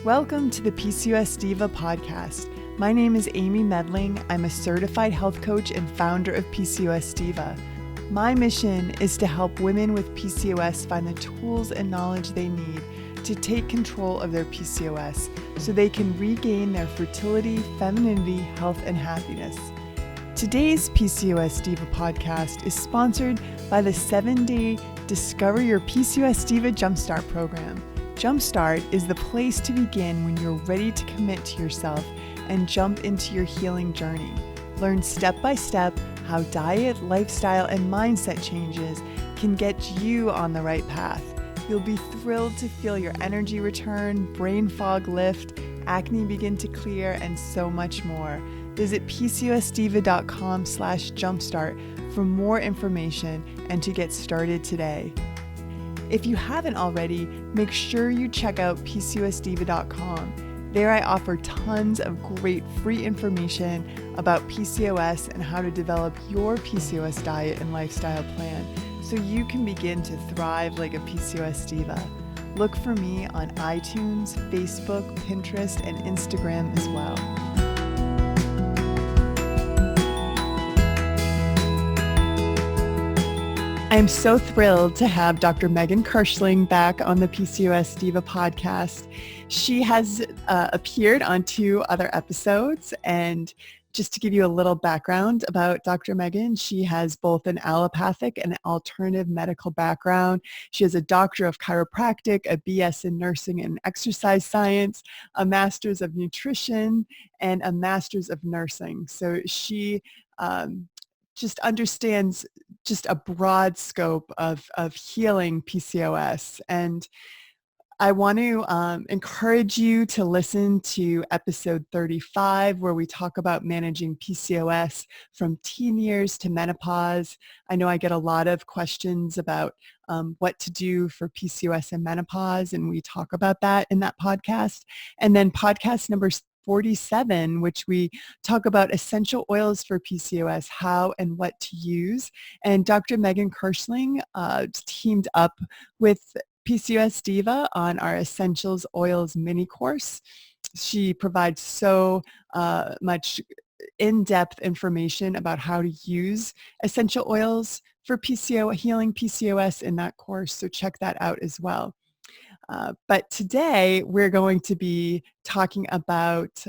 Welcome to the PCOS Diva podcast. My name is Amy Medling. I'm a certified health coach and founder of PCOS Diva. My mission is to help women with PCOS find the tools and knowledge they need to take control of their PCOS so they can regain their fertility, femininity, health, and happiness. Today's PCOS Diva podcast is sponsored by the 7-day Discover Your PCOS Diva Jumpstart program. Jumpstart is the place to begin when you're ready to commit to yourself and jump into your healing journey. Learn step by step how diet, lifestyle, and mindset changes can get you on the right path. You'll be thrilled to feel your energy return, brain fog lift, acne begin to clear, and so much more. Visit PCOSdiva.com/jumpstart for more information and to get started today. If you haven't already, make sure you check out PCOSdiva.com. There I offer tons of great free information about PCOS and how to develop your PCOS diet and lifestyle plan so you can begin to thrive like a PCOS diva. Look for me on iTunes, Facebook, Pinterest, and Instagram as well. I am so thrilled to have Dr. Meaghan Kirschling back on the PCOS Diva podcast. She has appeared on 2 other episodes, and just to give you a little background about Dr. Meaghan, she has both an allopathic and alternative medical background. She has a doctor of chiropractic, a BS in nursing and exercise science, a master's of nutrition, and a master's of nursing. So she just understands just a broad scope of healing PCOS. And I want to encourage you to listen to episode 35, where we talk about managing PCOS from teen years to menopause. I know I get a lot of questions about what to do for PCOS and menopause, and we talk about that in that podcast. And then podcast number 47, which we talk about essential oils for PCOS, how and what to use. And Dr. Meaghan Kirschling teamed up with PCOS Diva on our Essentials Oils mini course. She provides so much in-depth information about how to use essential oils for healing PCOS in that course. So check that out as well. But today we're going to be talking about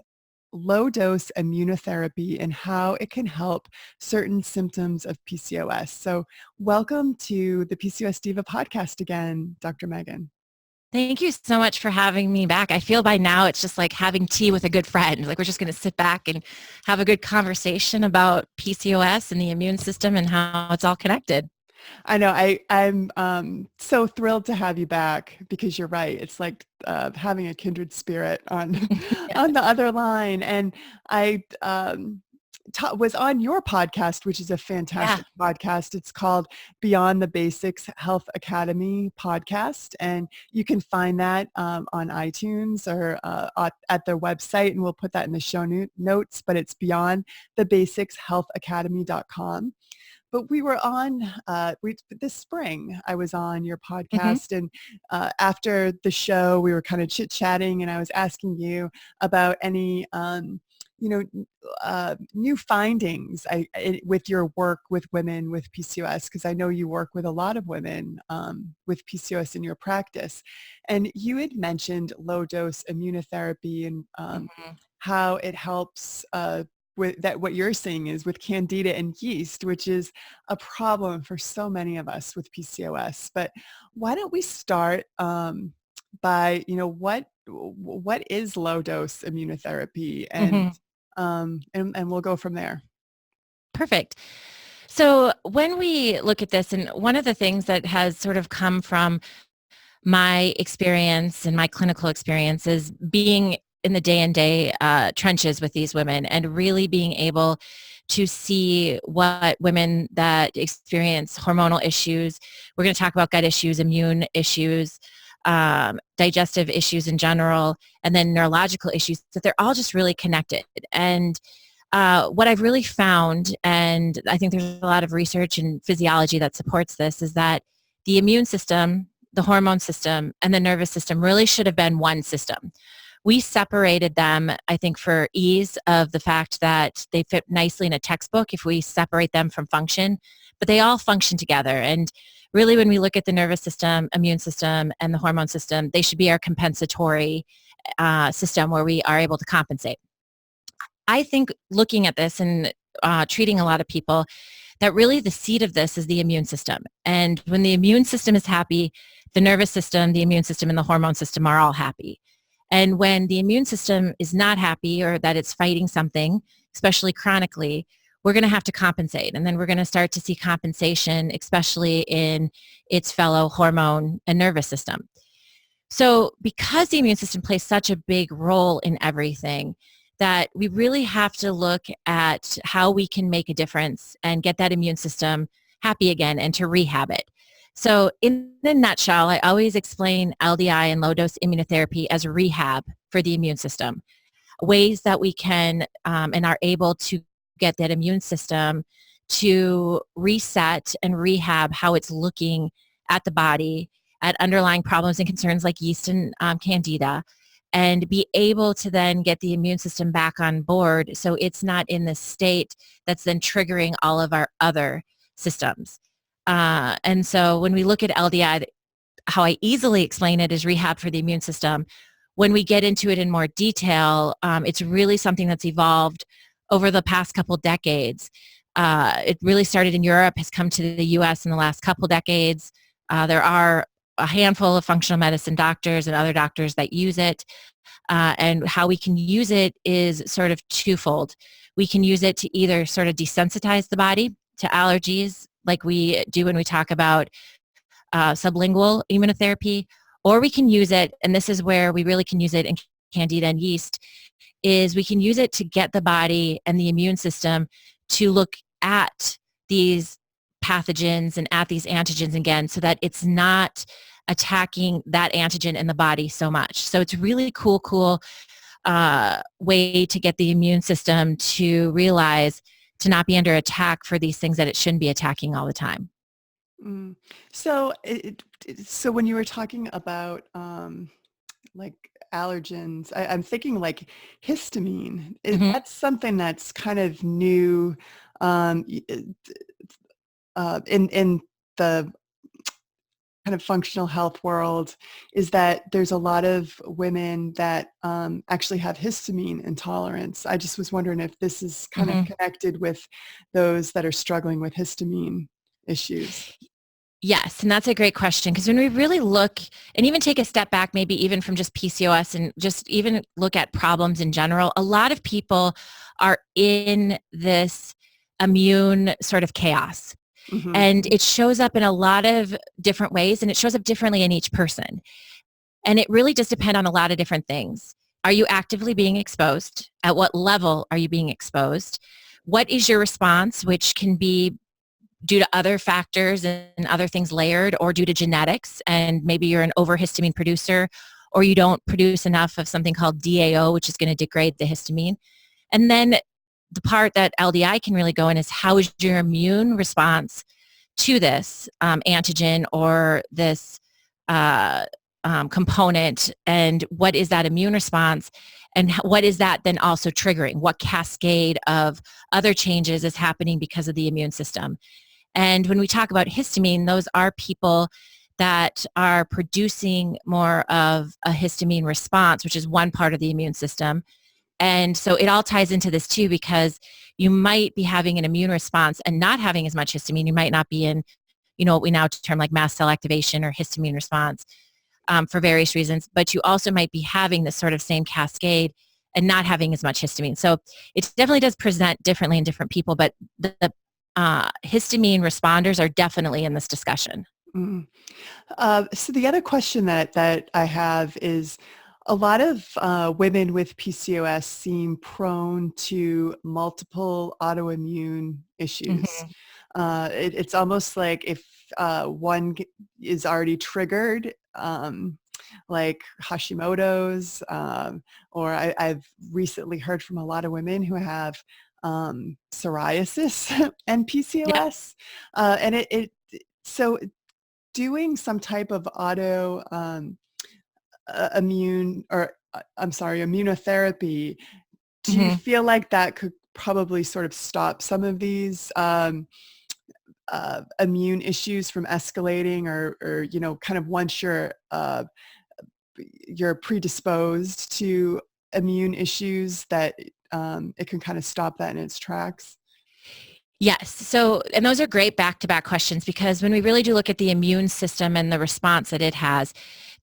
low-dose immunotherapy and how it can help certain symptoms of PCOS. So welcome to the PCOS Diva podcast again, Dr. Meaghan. Thank you so much for having me back. I feel by now it's just like having tea with a good friend. Like we're just going to sit back and have a good conversation about PCOS and the immune system and how it's all connected. I know. I'm so thrilled to have you back because you're right. It's like having a kindred spirit on on the other line. And I was on your podcast, which is a fantastic podcast. It's called Beyond the Basics Health Academy podcast. And you can find that on iTunes or at their website. And we'll put that in the show notes, but it's beyondthebasicshealthacademy.com. But we were on, this spring, I was on your podcast, and after the show, we were kind of chit-chatting, and I was asking you about any, new findings with your work with women with PCOS, because I know you work with a lot of women with PCOS in your practice. And you had mentioned low-dose immunotherapy and how it helps with that. What you're saying is with candida and yeast, which is a problem for so many of us with PCOS. But why don't we start by, what is low-dose immunotherapy, and we'll go from there. Perfect. So when we look at this, and one of the things that has sort of come from my experience and my clinical experience is being in the day-and-day trenches with these women and really being able to see what women that experience hormonal issues, we're going to talk about gut issues, immune issues, digestive issues in general, and then neurological issues, that they're all just really connected. And what I've really found, and I think there's a lot of research and physiology that supports this, is that the immune system, the hormone system, and the nervous system really should have been one system. We separated them, I think, for ease of the fact that they fit nicely in a textbook if we separate them from function, but they all function together. And really, when we look at the nervous system, immune system, and the hormone system, they should be our compensatory system where we are able to compensate. I think looking at this and treating a lot of people, that really the seed of this is the immune system. And when the immune system is happy, the nervous system, the immune system, and the hormone system are all happy. And when the immune system is not happy or that it's fighting something, especially chronically, we're going to have to compensate. And then we're going to start to see compensation, especially in its fellow hormone and nervous system. So because the immune system plays such a big role in everything, that we really have to look at how we can make a difference and get that immune system happy again and to rehab it. So in a nutshell, I always explain LDI and low-dose immunotherapy as rehab for the immune system, ways that we can and are able to get that immune system to reset and rehab how it's looking at the body, at underlying problems and concerns like yeast and candida, and be able to then get the immune system back on board so it's not in the state that's then triggering all of our other systems. And so when we look at LDI, how I easily explain it is rehab for the immune system. When we get into it in more detail, it's really something that's evolved over the past couple decades. It really started in Europe, has come to the US in the last couple decades. There are a handful of functional medicine doctors and other doctors that use it. And how we can use it is sort of twofold. We can use it to either sort of desensitize the body to allergies, like we do when we talk about sublingual immunotherapy, or we can use it, and this is where we really can use it in candida and yeast, is we can use it to get the body and the immune system to look at these pathogens and at these antigens again so that it's not attacking that antigen in the body so much. So it's really cool way to get the immune system to realize to not be under attack for these things that it shouldn't be attacking all the time. Mm. So, so when you were talking about like allergens, I'm thinking like histamine. Mm-hmm. That's something that's kind of new in the kind of functional health world, is that there's a lot of women that actually have histamine intolerance. I just was wondering if this is kind of connected with those that are struggling with histamine issues. Yes, and that's a great question, because when we really look and even take a step back, maybe even from just PCOS and just even look at problems in general, a lot of people are in this immune sort of chaos. Mm-hmm. And it shows up in a lot of different ways, and it shows up differently in each person. And it really does depend on a lot of different things. Are you actively being exposed? At what level are you being exposed? What is your response, which can be due to other factors and other things layered, or due to genetics, and maybe you're an overhistamine producer, or you don't produce enough of something called DAO, which is going to degrade the histamine. And then the part that LDI can really go in is how is your immune response to this antigen or this component, and what is that immune response, and what is that then also triggering? What cascade of other changes is happening because of the immune system? And when we talk about histamine, those are people that are producing more of a histamine response, which is one part of the immune system. And so it all ties into this too, because you might be having an immune response and not having as much histamine. You might not be in, what we now term like mast cell activation or histamine response for various reasons, but you also might be having this sort of same cascade and not having as much histamine. So it definitely does present differently in different people, but the histamine responders are definitely in this discussion. Mm. So the other question that I have is, a lot of women with PCOS seem prone to multiple autoimmune issues. It's almost like if one is already triggered, like Hashimoto's, or I've recently heard from a lot of women who have psoriasis and Yep. PCOS, and so doing some type of auto immune or I'm sorry, immunotherapy, do you Mhm. feel like that could probably sort of stop some of these immune issues from escalating, or kind of once you're predisposed to immune issues, that it can kind of stop that in its tracks? Yes. So, and those are great back-to-back questions, because when we really do look at the immune system and the response that it has,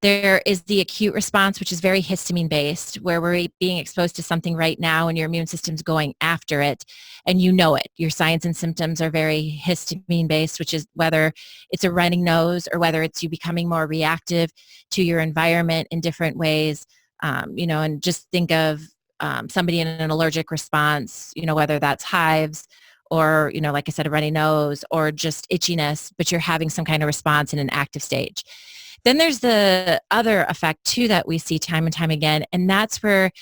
there is the acute response, which is very histamine based, where we're being exposed to something right now and your immune system's going after it, and you know it. Your signs and symptoms are very histamine based, which is whether it's a running nose or whether it's you becoming more reactive to your environment in different ways. And just think of somebody in an allergic response, whether that's hives or, like I said, a runny nose or just itchiness, but you're having some kind of response in an active stage. Then there's the other effect too that we see time and time again, and that's where,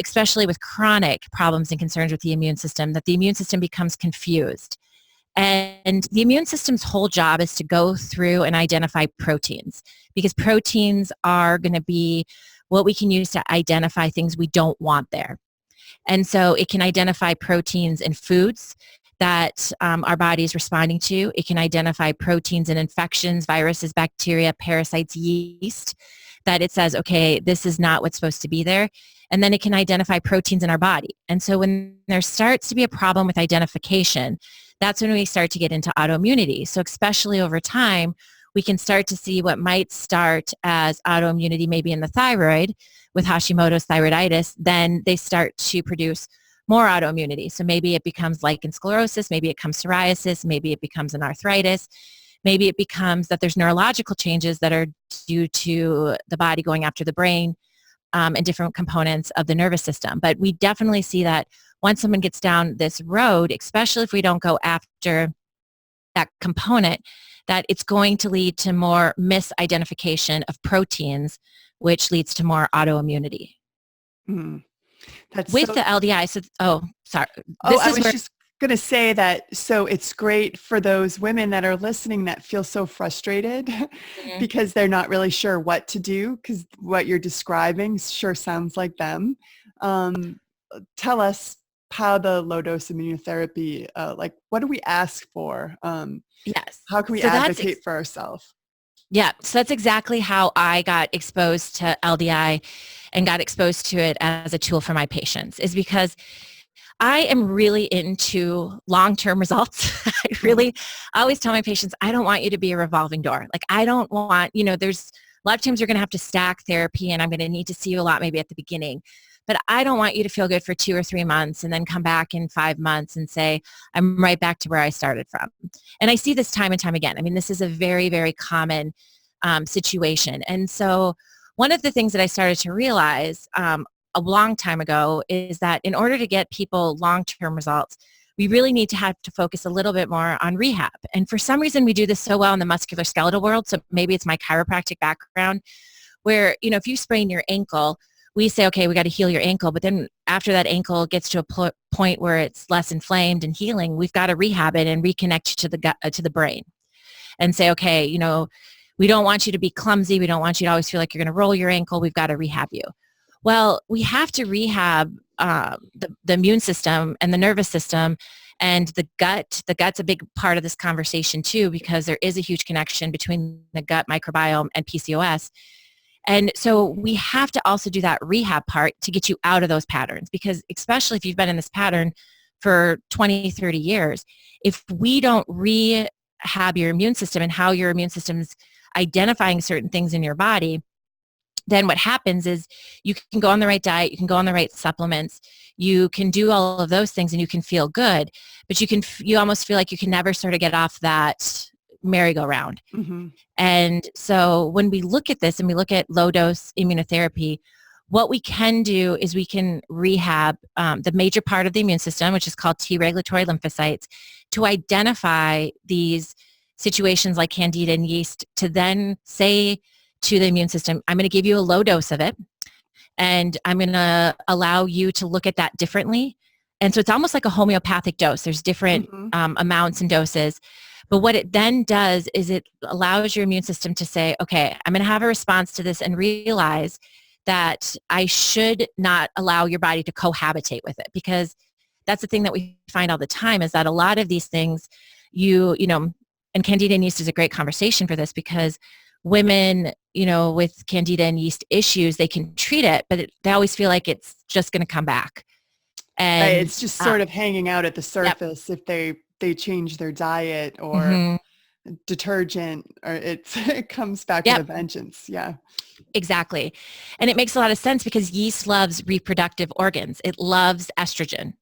especially with chronic problems and concerns with the immune system, that the immune system becomes confused. And the immune system's whole job is to go through and identify proteins, because proteins are going to be what we can use to identify things we don't want there. And so it can identify proteins in foods that our body is responding to. It can identify proteins in infections, viruses, bacteria, parasites, yeast, that it says, okay, this is not what's supposed to be there. And then it can identify proteins in our body. And so when there starts to be a problem with identification, that's when we start to get into autoimmunity. So especially over time, we can start to see what might start as autoimmunity maybe in the thyroid with Hashimoto's thyroiditis. Then they start to produce more autoimmunity. So maybe it becomes lichen sclerosis, maybe it becomes psoriasis, maybe it becomes an arthritis, maybe it becomes that there's neurological changes that are due to the body going after the brain and different components of the nervous system. But we definitely see that once someone gets down this road, especially if we don't go after that component, that it's going to lead to more misidentification of proteins, which leads to more autoimmunity. Mm. That's With so. the LDI, so, sorry. Oh, This I is was where, just going to say that. So it's great for those women that are listening that feel so frustrated Mhm. because they're not really sure what to do, because what you're describing sure sounds like them. Um, Tell us how the low-dose immunotherapy, like, what do we ask for? Yes. How can we So advocate for ourselves? so that's exactly how I got exposed to LDI and got exposed to it as a tool for my patients, is because I am really into long-term results. I always tell my patients, I don't want you to be a revolving door. Like, I don't want, there's a lot of times you're going to have to stack therapy and I'm going to need to see you a lot maybe at the beginning. But I don't want you to feel good for 2 or 3 months and then come back in 5 months and say, I'm right back to where I started from. And I see this time and time again. I mean, this is a very, very common situation. And so one of the things that I started to realize a long time ago is that in order to get people long-term results, we really need to have to focus a little bit more on rehab. And for some reason, we do this so well in the musculoskeletal world. So maybe it's my chiropractic background where, if you sprain your ankle, we say, okay, we got to heal your ankle. But then after that ankle gets to a point where it's less inflamed and healing, we've got to rehab it and reconnect you to the gut, to the brain, and say, okay, we don't want you to be clumsy. We don't want you to always feel like you're going to roll your ankle. We've got to rehab you. Well, we have to rehab the immune system and the nervous system and the gut. The gut's a big part of this conversation too, because there is a huge connection between the gut microbiome and PCOS. And so we have to also do that rehab part to get you out of those patterns, because especially if you've been in this pattern for 20, 30 years, if we don't rehab your immune system and how your immune system's identifying certain things in your body, then what happens is you can go on the right diet, you can go on the right supplements, you can do all of those things and you can feel good, but you almost feel like you can never sort of get off that merry-go-round. Mm-hmm. And so when we look at this and we look at low-dose immunotherapy, what we can do is we can rehab the major part of the immune system, which is called T regulatory lymphocytes, to identify these situations like candida and yeast, to then say to the immune system, I'm going to give you a low dose of it, and I'm going to allow you to look at that differently. And so it's almost like a homeopathic dose. There's different Mm-hmm. amounts and doses. But what it then does is it allows your immune system to say, okay, I'm going to have a response to this and realize that I should not allow your body to cohabitate with it, because that's the thing that we find all the time, is that a lot of these things and candida and yeast is a great conversation for this, because women, with candida and yeast issues, they can treat it, but they always feel like it's just going to come back. And right, it's just sort of hanging out at the surface. Yep. If they change their diet or detergent, or it comes back with a vengeance. Yeah. Exactly. And it makes a lot of sense, because yeast loves reproductive organs. It loves estrogen,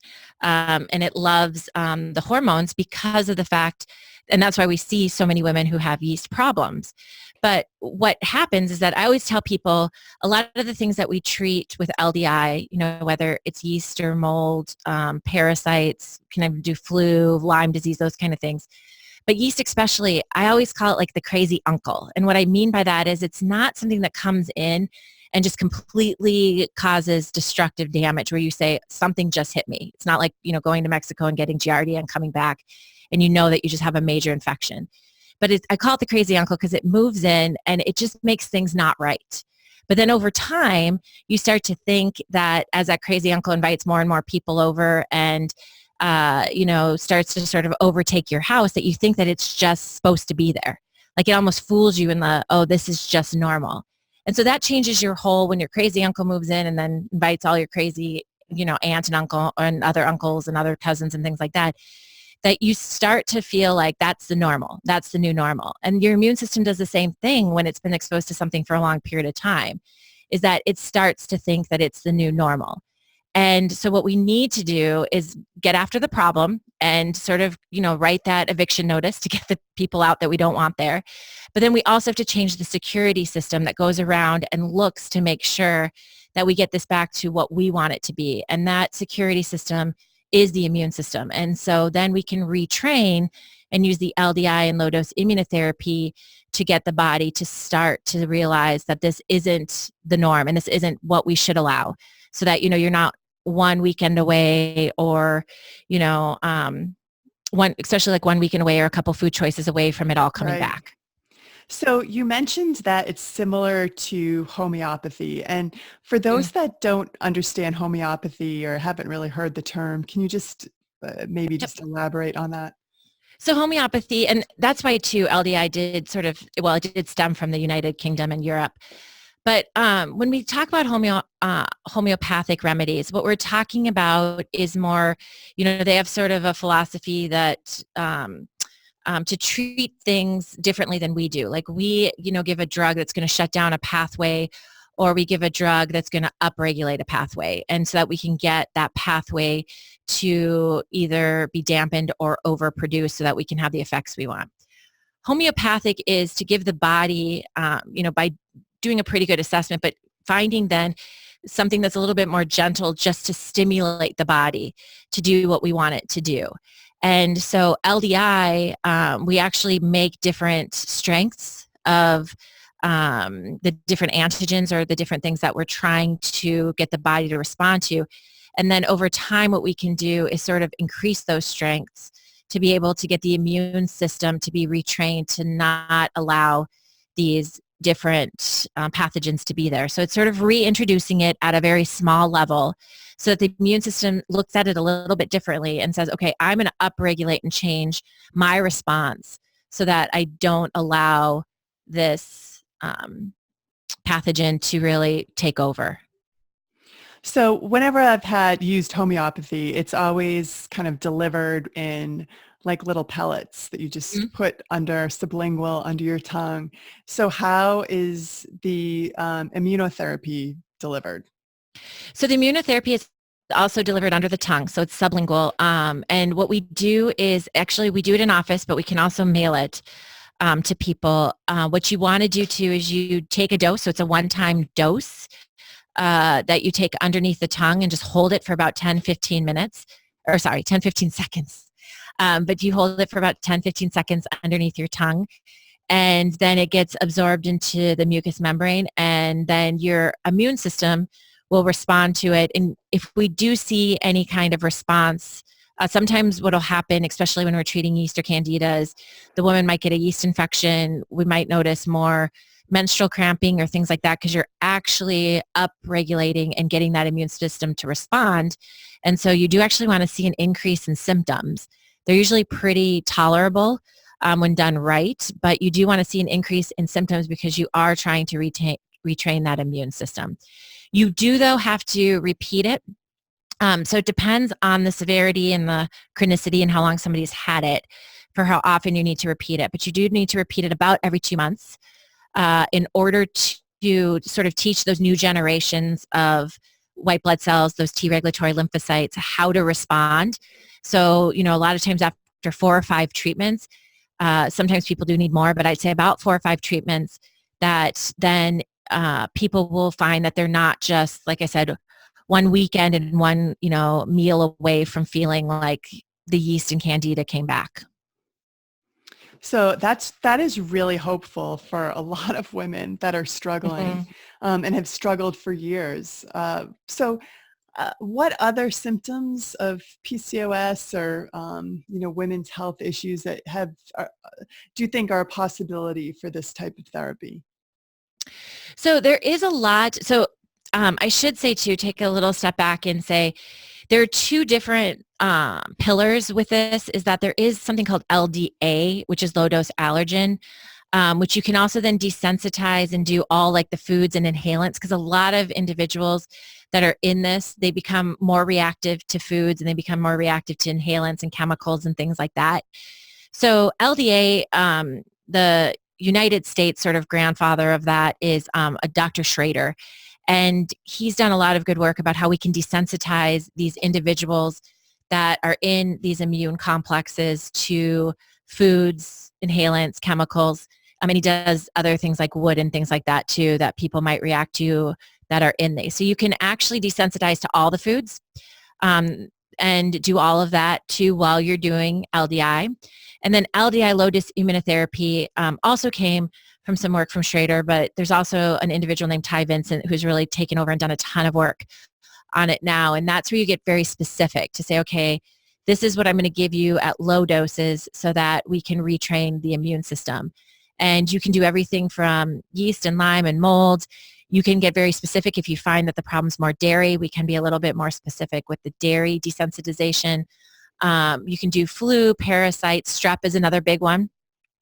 and it loves the hormones, because of the fact, and that's why we see so many women who have yeast problems. But what happens is that I always tell people, a lot of the things that we treat with LDI, whether it's yeast or mold, parasites, can even do flu, Lyme disease, those kind of things. But yeast especially, I always call it like the crazy uncle. And what I mean by that is, it's not something that comes in and just completely causes destructive damage where you say, something just hit me. It's not like, going to Mexico and getting Giardia and coming back and that you just have a major infection. But I call it the crazy uncle because it moves in and it just makes things not right. But then over time, you start to think that as that crazy uncle invites more and more people over and starts to sort of overtake your house, that you think that it's just supposed to be there. Like it almost fools you in this is just normal. And so that changes your whole, when your crazy uncle moves in and then invites all your crazy, aunt and uncle and other uncles and other cousins and things like that, that you start to feel like that's the normal. That's the new normal. And your immune system does the same thing when it's been exposed to something for a long period of time, is that it starts to think that it's the new normal. And so what we need to do is get after the problem and sort of, write that eviction notice to get the people out that we don't want there. But then we also have to change the security system that goes around and looks to make sure that we get this back to what we want it to be. And that security system is the immune system. And so then we can retrain and use the LDI and low-dose immunotherapy to get the body to start to realize that this isn't the norm and this isn't what we should allow. So that, you're not one weekend away or, especially like 1 weekend away or a couple food choices away from it all coming back. So you mentioned that it's similar to homeopathy. And for those that don't understand homeopathy or haven't really heard the term, can you just just elaborate on that? So homeopathy, and that's why too, LDI did it did stem from the United Kingdom and Europe. But when we talk about homeopathic remedies, what we're talking about is more, they have sort of a philosophy that to treat things differently than we do. Like we, give a drug that's going to shut down a pathway, or we give a drug that's going to upregulate a pathway. And so that we can get that pathway to either be dampened or overproduced so that we can have the effects we want. Homeopathic is to give the body, by doing a pretty good assessment, but finding then something that's a little bit more gentle just to stimulate the body to do what we want it to do. And so LDI, we actually make different strengths of the different antigens or the different things that we're trying to get the body to respond to. And then over time, what we can do is sort of increase those strengths to be able to get the immune system to be retrained to not allow these different pathogens to be there. So it's sort of reintroducing it at a very small level so that the immune system looks at it a little bit differently and says, okay, I'm going to upregulate and change my response so that I don't allow this pathogen to really take over. So whenever I've used homeopathy, it's always kind of delivered in like little pellets that you just put sublingual under your tongue. So how is the immunotherapy delivered? So the immunotherapy is also delivered under the tongue. So it's sublingual. And what we do is actually we do it in office, but we can also mail it to people. What you want to do too is you take a dose. So it's a one-time dose that you take underneath the tongue and just hold it for about 10-15 seconds. But you hold it for about 10-15 seconds underneath your tongue, and then it gets absorbed into the mucous membrane, and then your immune system will respond to it. And if we do see any kind of response, sometimes what will happen, especially when we're treating yeast or candida, is the woman might get a yeast infection. We might notice more menstrual cramping or things like that, because you're actually upregulating and getting that immune system to respond. And so you do actually want to see an increase in symptoms. They're usually pretty tolerable when done right, but you do want to see an increase in symptoms because you are trying to retrain that immune system. You do, though, have to repeat it. So it depends on the severity and the chronicity and how long somebody's had it for how often you need to repeat it. But you do need to repeat it about every 2 months in order to sort of teach those new generations of white blood cells, those T regulatory lymphocytes, how to respond. So, a lot of times after 4 or 5 treatments, sometimes people do need more, but I'd say about 4 or 5 treatments, that then people will find that they're not just, like I said, one weekend and one, meal away from feeling like the yeast and candida came back. So that is really hopeful for a lot of women that are struggling and have struggled for years. What other symptoms of PCOS or women's health issues that do you think are a possibility for this type of therapy? So there is a lot. So I should say too, take a little step back and say there are 2 different pillars with this. Is that there is something called LDA, which is low-dose allergen, which you can also then desensitize and do all like the foods and inhalants, because a lot of individuals that are in this, they become more reactive to foods and they become more reactive to inhalants and chemicals and things like that. So LDA, the United States sort of grandfather of that is a Dr. Schrader. And he's done a lot of good work about how we can desensitize these individuals that are in these immune complexes to foods, inhalants, chemicals. I mean, he does other things like wood and things like that too, that people might react to that are in these. So you can actually desensitize to all the foods and do all of that too while you're doing LDI. And then LDI, low-dose immunotherapy, also came from some work from Schrader, but there's also an individual named Ty Vincent who's really taken over and done a ton of work on it now. And that's where you get very specific to say, okay, this is what I'm going to give you at low doses so that we can retrain the immune system. And you can do everything from yeast and Lyme and mold. You can get very specific if you find that the problem's more dairy. We can be a little bit more specific with the dairy desensitization. You can do flu, parasites, strep is another big one.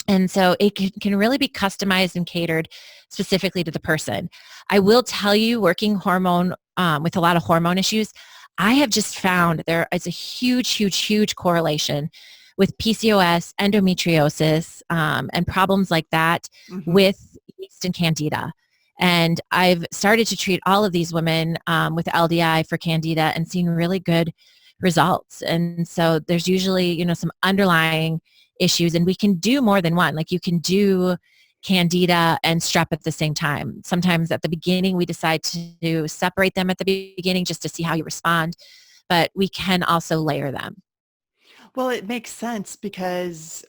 And so it can really be customized and catered specifically to the person. I will tell you, working hormone with a lot of hormone issues, I have just found there is a huge, huge, huge correlation with PCOS, endometriosis, and problems like that with yeast and candida. And I've started to treat all of these women with LDI for candida and seen really good results. And so there's usually, some underlying issues, and we can do more than one. Like you can do candida and strep at the same time. Sometimes at the beginning, we decide to separate them at the beginning just to see how you respond, but we can also layer them. Well, it makes sense because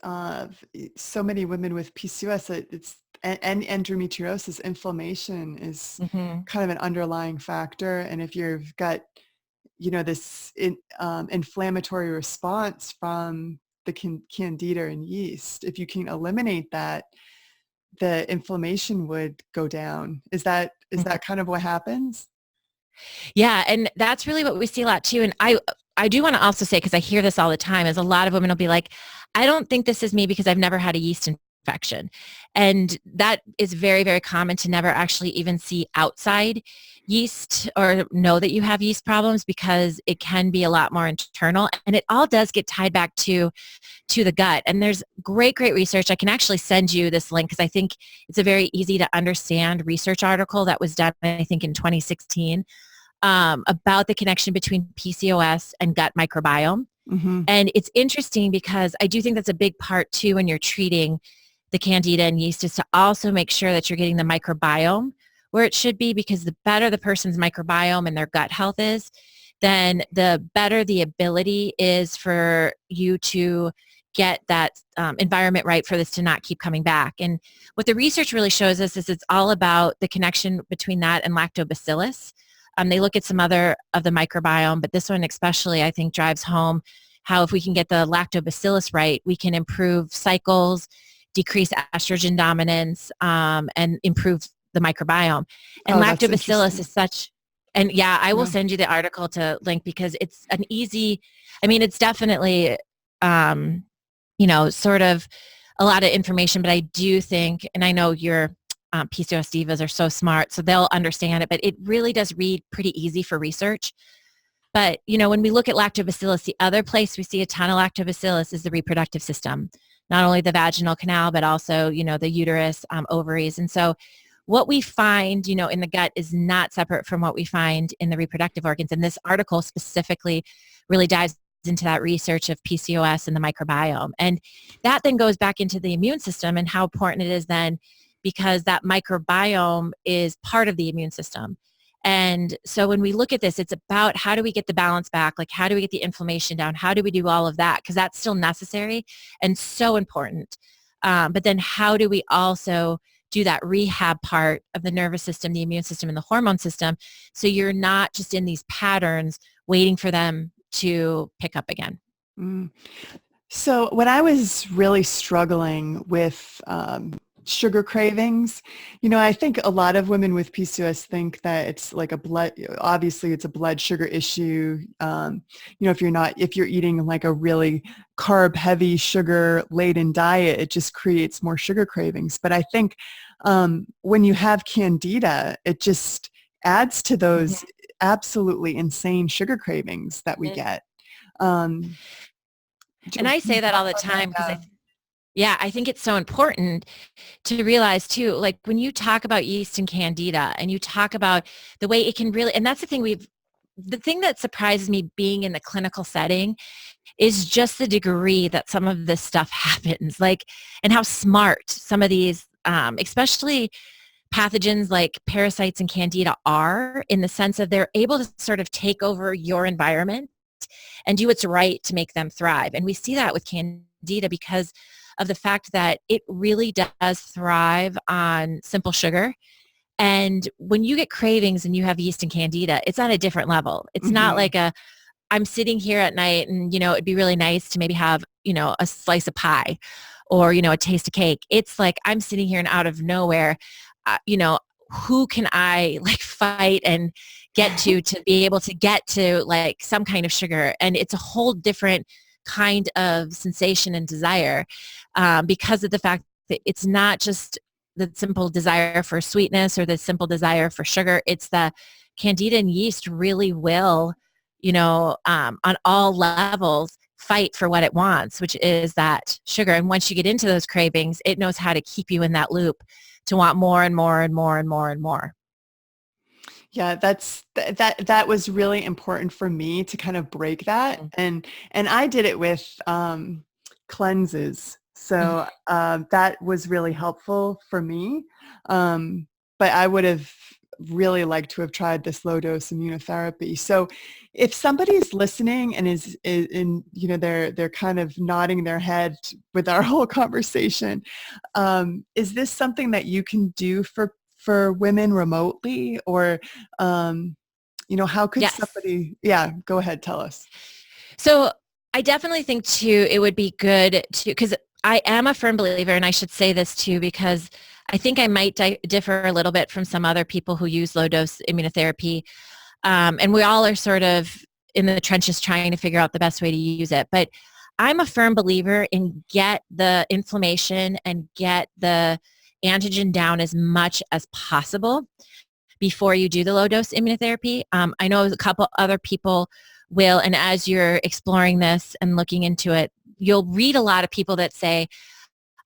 so many women with PCOS, and endometriosis, inflammation is kind of an underlying factor. And if you've got, this inflammatory response from the candida and yeast, if you can eliminate that, the inflammation would go down. Is that kind of what happens? Yeah, and that's really what we see a lot too. And I do want to also say, because I hear this all the time, is a lot of women will be like, I don't think this is me because I've never had a yeast infection. And that is very, very common to never actually even see outside yeast or know that you have yeast problems, because it can be a lot more internal. And it all does get tied back to the gut. And there's great, great research. I can actually send you this link because I think it's a very easy to understand research article that was done, I think, in 2016 about the connection between PCOS and gut microbiome. And it's interesting because I do think that's a big part too when you're treating the candida and yeast, is to also make sure that you're getting the microbiome where it should be, because the better the person's microbiome and their gut health is, then the better the ability is for you to get that environment right for this to not keep coming back. And what the research really shows us is it's all about the connection between that and lactobacillus. They look at some other of the microbiome, but this one especially, I think, drives home how if we can get the lactobacillus right, we can improve cycles, decrease estrogen dominance, and improve the microbiome. And Oh, that's lactobacillus interesting. is such, and yeah, I will Yeah. send you the article to link because it's an easy, I mean, it's definitely, um, sort of a lot of information, but I do think, and I know your PCOS divas are so smart, so they'll understand it, but it really does read pretty easy for research. But, when we look at lactobacillus, the other place we see a ton of lactobacillus is the reproductive system, not only the vaginal canal, but also, the uterus, ovaries. And so what we find, in the gut is not separate from what we find in the reproductive organs. And this article specifically really dives into that research of PCOS and the microbiome. And that then goes back into the immune system and how important it is then, because that microbiome is part of the immune system. And so when we look at this, it's about how do we get the balance back? Like, how do we get the inflammation down? How do we do all of that? Because that's still necessary and so important. But then how do we also do that rehab part of the nervous system, the immune system, and the hormone system, so you're not just in these patterns waiting for them to pick up again? Mm. So when I was really struggling with sugar cravings, I think a lot of women with PCOS think that it's like obviously it's a blood sugar issue. If you're eating like a really carb heavy, sugar laden diet, it just creates more sugar cravings. But I think when you have candida, it just adds to those absolutely insane sugar cravings that we get. And I say that all the time because I think it's so important to realize too, like when you talk about yeast and candida and you talk about the way it can really, and that's the thing that surprises me being in the clinical setting is just the degree that some of this stuff happens, like, and how smart some of these, especially pathogens like parasites and candida are, in the sense of they're able to sort of take over your environment and do what's right to make them thrive. And we see that with candida because of the fact that it really does thrive on simple sugar. And when you get cravings and you have yeast and candida, it's on a different level. It's not like I'm sitting here at night and, it'd be really nice to maybe have, a slice of pie or, a taste of cake. It's like I'm sitting here and out of nowhere, who can I like fight and get to be able to get to like some kind of sugar? And it's a whole different kind of sensation and desire because of the fact that it's not just the simple desire for sweetness or the simple desire for sugar. It's the candida and yeast really will, on all levels fight for what it wants, which is that sugar. And once you get into those cravings, it knows how to keep you in that loop to want more and more and more and more and more. Yeah, that was really important for me to kind of break that. And I did it with cleanses. So that was really helpful for me. But I would have really liked to have tried this low-dose immunotherapy. So if somebody's listening and is in, they're kind of nodding their head with our whole conversation, is this something that you can do for women remotely, or how could somebody, go ahead, tell us. So I definitely think too, it would be good to, because I am a firm believer, and I should say this too, because I think I might differ a little bit from some other people who use low-dose immunotherapy. And we all are sort of in the trenches trying to figure out the best way to use it. But I'm a firm believer in get the inflammation and get the antigen down as much as possible before you do the low-dose immunotherapy. I know a couple other people will, and as you're exploring this and looking into it, you'll read a lot of people that say,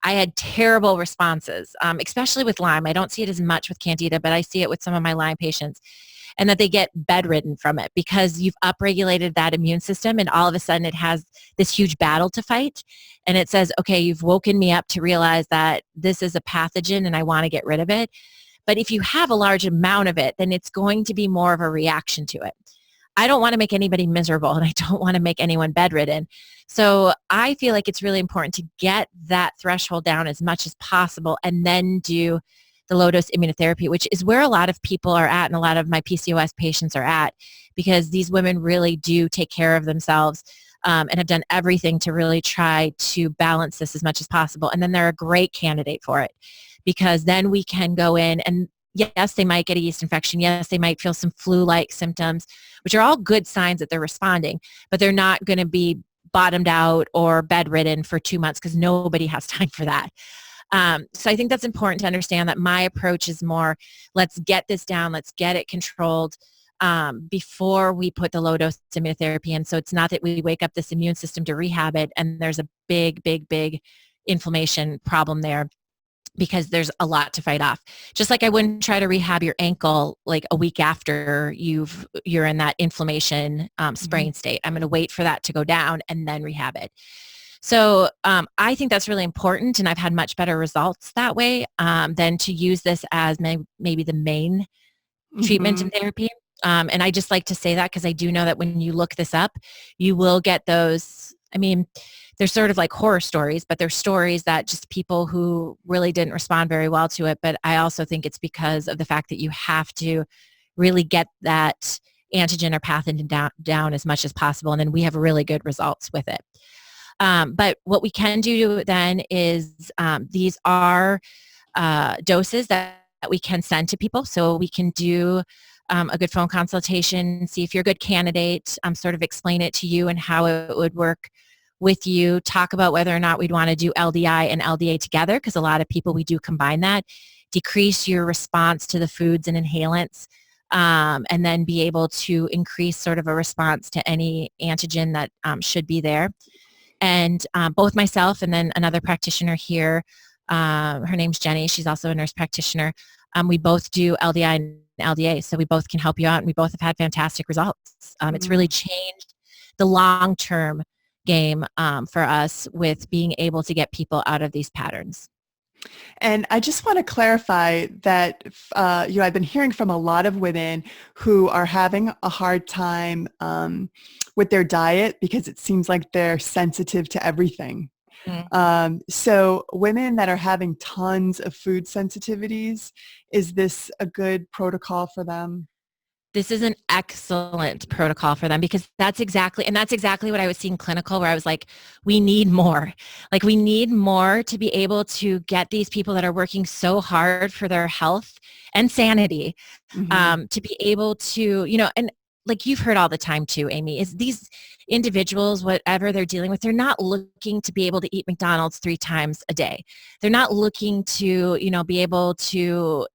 I had terrible responses, especially with Lyme. I don't see it as much with Candida, but I see it with some of my Lyme patients, and that they get bedridden from it because you've upregulated that immune system, and all of a sudden it has this huge battle to fight. And it says, okay, you've woken me up to realize that this is a pathogen and I want to get rid of it. But if you have a large amount of it, then it's going to be more of a reaction to it. I don't want to make anybody miserable, and I don't want to make anyone bedridden. So I feel like it's really important to get that threshold down as much as possible and then do the low-dose immunotherapy, which is where a lot of people are at and a lot of my PCOS patients are at, because these women really do take care of themselves and have done everything to really try to balance this as much as possible. And then they're a great candidate for it, because then we can go in and yes, they might get a yeast infection. Yes, they might feel some flu-like symptoms, which are all good signs that they're responding, but they're not going to be bottomed out or bedridden for 2 months, because nobody has time for that. So I think that's important to understand, that my approach is more, let's get this down, let's get it controlled before we put the low-dose immunotherapy in. So it's not that we wake up this immune system to rehab it and there's a big, big, big inflammation problem there, because there's a lot to fight off. Just like I wouldn't try to rehab your ankle like a week after you're in that inflammation sprain state. I'm going to wait for that to go down and then rehab it. So I think that's really important, and I've had much better results that way than to use this as maybe the main treatment and therapy. And I just like to say that because I do know that when you look this up, you will get those, I mean, they're sort of like horror stories, but they're stories that just people who really didn't respond very well to it. But I also think it's because of the fact that you have to really get that antigen or pathogen down as much as possible. And then we have really good results with it. But what we can do then is these are doses that we can send to people. So we can do a good phone consultation, see if you're a good candidate, sort of explain it to you and how it would work with you, talk about whether or not we'd want to do LDI and LDA together, because a lot of people, we do combine that, decrease your response to the foods and inhalants, and then be able to increase sort of a response to any antigen that should be there. And both myself and then another practitioner here, her name's Jenny, she's also a nurse practitioner, we both do LDI and LDA, so we both can help you out, and we both have had fantastic results. It's really changed the long-term game for us with being able to get people out of these patterns. And I just want to clarify that, I've been hearing from a lot of women who are having a hard time with their diet because it seems like they're sensitive to everything. So women that are having tons of food sensitivities, is this a good protocol for them? This is an excellent protocol for them, because that's exactly what I was seeing clinical, where I was like, we need more. Like, we need more to be able to get these people that are working so hard for their health and sanity to be able to, and like you've heard all the time too, Amy, is these individuals, whatever they're dealing with, they're not looking to be able to eat McDonald's 3 times a day. They're not looking to, be able to,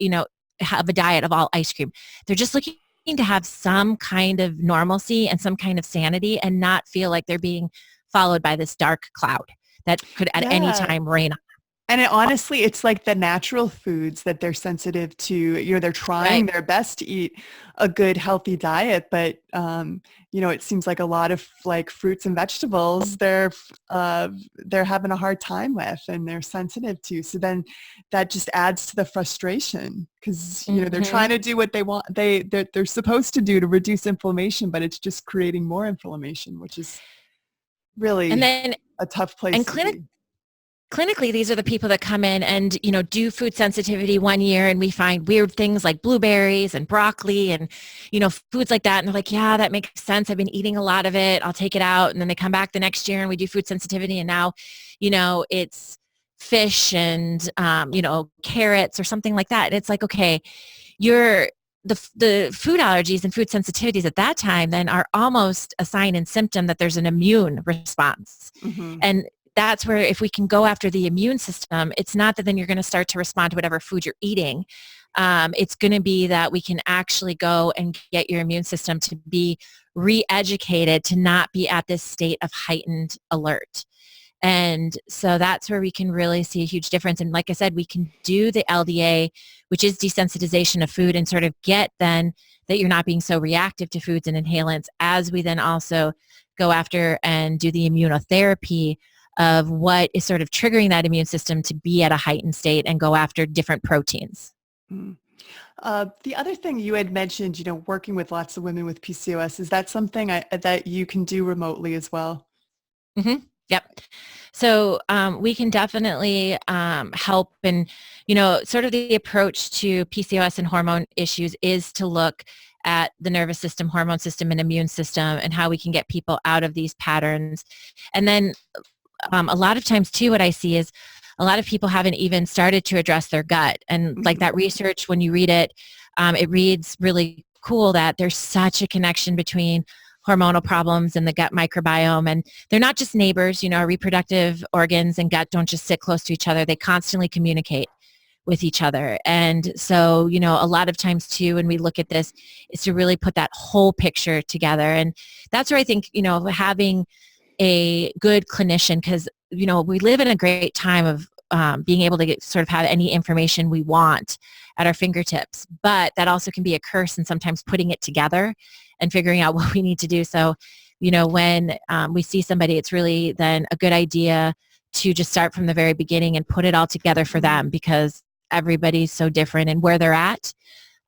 have a diet of all ice cream. They're just looking to have some kind of normalcy and some kind of sanity, and not feel like they're being followed by this dark cloud that could at any time rain on. And honestly, it's like the natural foods that they're sensitive to. They're trying their best to eat a good, healthy diet, but it seems like a lot of like fruits and vegetables they're having a hard time with, and they're sensitive to. So then that just adds to the frustration, because they're trying to do what they want, they're supposed to do to reduce inflammation, but it's just creating more inflammation, which is really a tough place to be. Clinically, these are the people that come in and, do food sensitivity one year, and we find weird things like blueberries and broccoli and, foods like that. And they're like, yeah, that makes sense. I've been eating a lot of it. I'll take it out. And then they come back the next year and we do food sensitivity. And now, it's fish and, carrots or something like that. And it's like, okay, the food allergies and food sensitivities at that time then are almost a sign and symptom that there's an immune response. And that's where, if we can go after the immune system, it's not that then you're going to start to respond to whatever food you're eating. It's going to be that we can actually go and get your immune system to be re-educated, to not be at this state of heightened alert. And so that's where we can really see a huge difference. And like I said, we can do the LDA, which is desensitization of food, and sort of get then that you're not being so reactive to foods and inhalants, as we then also go after and do the immunotherapy of what is sort of triggering that immune system to be at a heightened state, and go after different proteins. The other thing you had mentioned, working with lots of women with PCOS, is that something that you can do remotely as well? Yep. So we can definitely help, and, sort of the approach to PCOS and hormone issues is to look at the nervous system, hormone system, and immune system, and how we can get people out of these patterns. And then a lot of times too, what I see is a lot of people haven't even started to address their gut. And like that research, when you read it, it reads really cool that there's such a connection between hormonal problems and the gut microbiome. And they're not just neighbors, our reproductive organs and gut don't just sit close to each other. They constantly communicate with each other. And so, a lot of times too, when we look at this, is to really put that whole picture together. And that's where I think, having a good clinician, because, we live in a great time of being able to sort of have any information we want at our fingertips, but that also can be a curse, and sometimes putting it together and figuring out what we need to do. So, when we see somebody, it's really then a good idea to just start from the very beginning and put it all together for them, because everybody's so different and where they're at.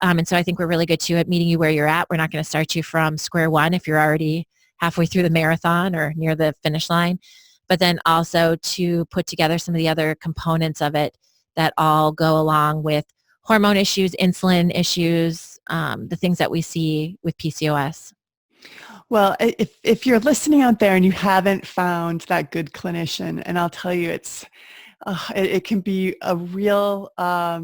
And so I think we're really good too at meeting you where you're at. We're not going to start you from square one if you're already halfway through the marathon or near the finish line, but then also to put together some of the other components of it that all go along with hormone issues, insulin issues, the things that we see with PCOS. Well, if you're listening out there and you haven't found that good clinician, and I'll tell you, it can be a real, a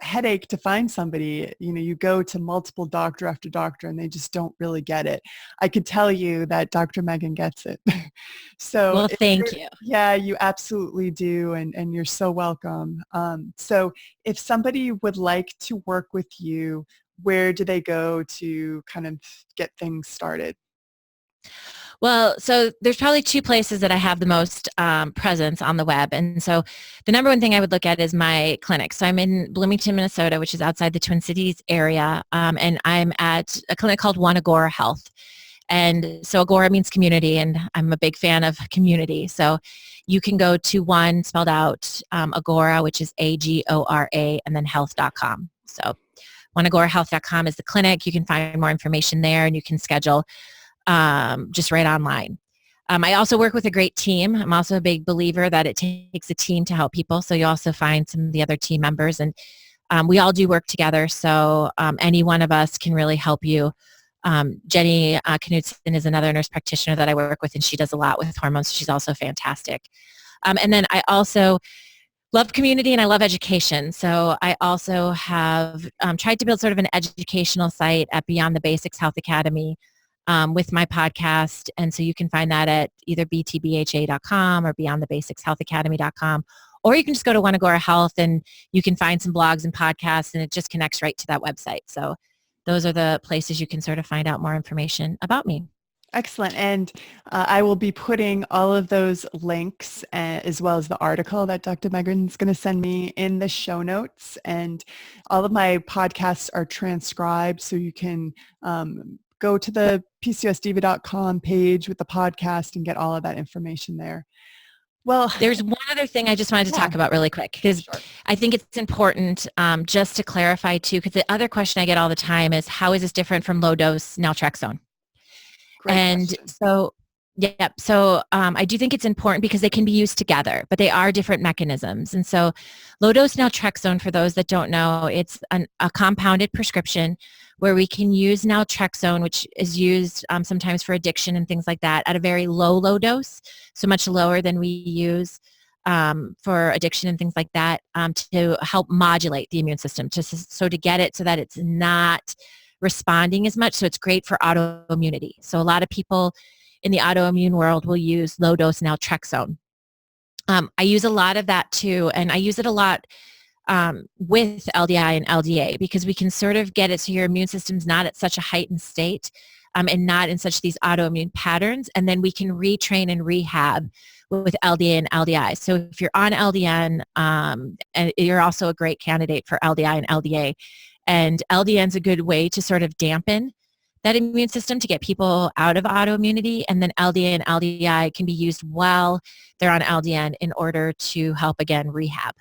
headache to find somebody. You go to multiple doctor after doctor and they just don't really get it. I could tell you that Dr. Meaghan gets it. So well, thank you. Yeah, you absolutely do. And you're so welcome. So if somebody would like to work with you, where do they go to kind of get things started? Well, so there's probably two places that I have the most presence on the web. And so the number one thing I would look at is my clinic. So I'm in Bloomington, Minnesota, which is outside the Twin Cities area. And I'm at a clinic called One Agora Health. And so Agora means community, and I'm a big fan of community. So you can go to one spelled out Agora, which is AGORA, and then health.com. So oneagorahealth.com is the clinic. You can find more information there, and you can schedule just right online. I also work with a great team. I'm also a big believer that it takes a team to help people. So you also find some of the other team members, and we all do work together. So any one of us can really help you. Jenny Knudsen is another nurse practitioner that I work with, and she does a lot with hormones. She's also fantastic. And then I also love community and I love education. So I also have tried to build sort of an educational site at Beyond the Basics Health Academy with my podcast. And so you can find that at either btbha.com or beyondthebasicshealthacademy.com. Or you can just go to One Agora Health and you can find some blogs and podcasts, and it just connects right to that website. So those are the places you can sort of find out more information about me. Excellent. And I will be putting all of those links as well as the article that Dr. Meaghan is going to send me in the show notes. And all of my podcasts are transcribed, so you can go to the PCOSdiva.com page with the podcast and get all of that information there. Well, there's one other thing I just wanted to talk about really quick, because sure. I think it's important just to clarify too, because the other question I get all the time is, how is this different from low-dose naltrexone? Great and question. So I do think it's important because they can be used together, but they are different mechanisms. And so low-dose naltrexone, for those that don't know, it's a compounded prescription where we can use naltrexone, which is used sometimes for addiction and things like that, at a very low dose, so much lower than we use for addiction and things like that, to help modulate the immune system, so to get it so that it's not responding as much. So it's great for autoimmunity. So a lot of people in the autoimmune world will use low-dose naltrexone. I use a lot of that too, and I use it a lot with LDI and LDA, because we can sort of get it so your immune system's not at such a heightened state and not in such these autoimmune patterns, and then we can retrain and rehab with LDA and LDI. So if you're on LDN, and you're also a great candidate for LDI and LDA. And LDN is a good way to sort of dampen that immune system to get people out of autoimmunity. And then LDA and LDI can be used while they're on LDN in order to help, again, rehab.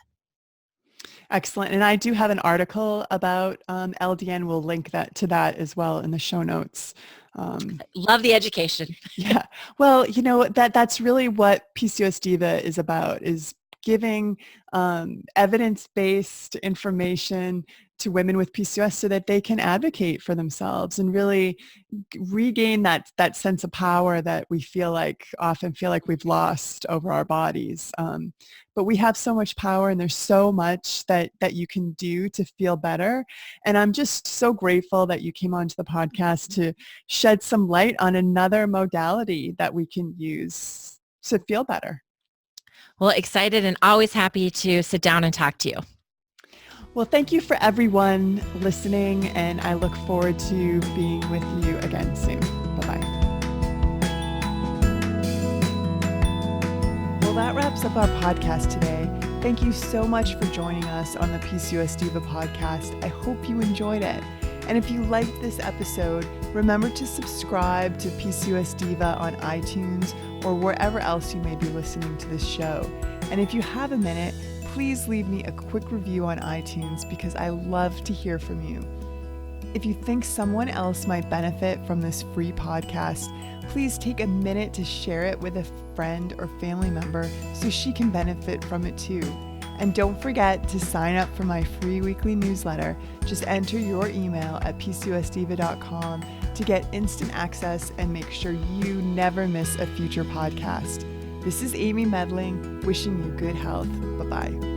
Excellent. And I do have an article about LDN. We'll link that to that as well in the show notes. Love the education. Yeah. Well, that's really what PCOS Diva is about, is giving evidence-based information to women with PCOS so that they can advocate for themselves and really regain that sense of power that we often feel like we've lost over our bodies. But we have so much power, and there's so much that you can do to feel better. And I'm just so grateful that you came onto the podcast to shed some light on another modality that we can use to feel better. Well, excited and always happy to sit down and talk to you. Well, thank you for everyone listening, and I look forward to being with you again soon. Bye-bye. Well, that wraps up our podcast today. Thank you so much for joining us on the PCOS Diva podcast. I hope you enjoyed it. And if you liked this episode, remember to subscribe to PCOS Diva on iTunes or wherever else you may be listening to this show. And if you have a minute, please leave me a quick review on iTunes because I love to hear from you. If you think someone else might benefit from this free podcast, please take a minute to share it with a friend or family member so she can benefit from it too. And don't forget to sign up for my free weekly newsletter. Just enter your email at PCOSdiva.com to get instant access and make sure you never miss a future podcast. This is Amy Medling, wishing you good health. Bye-bye.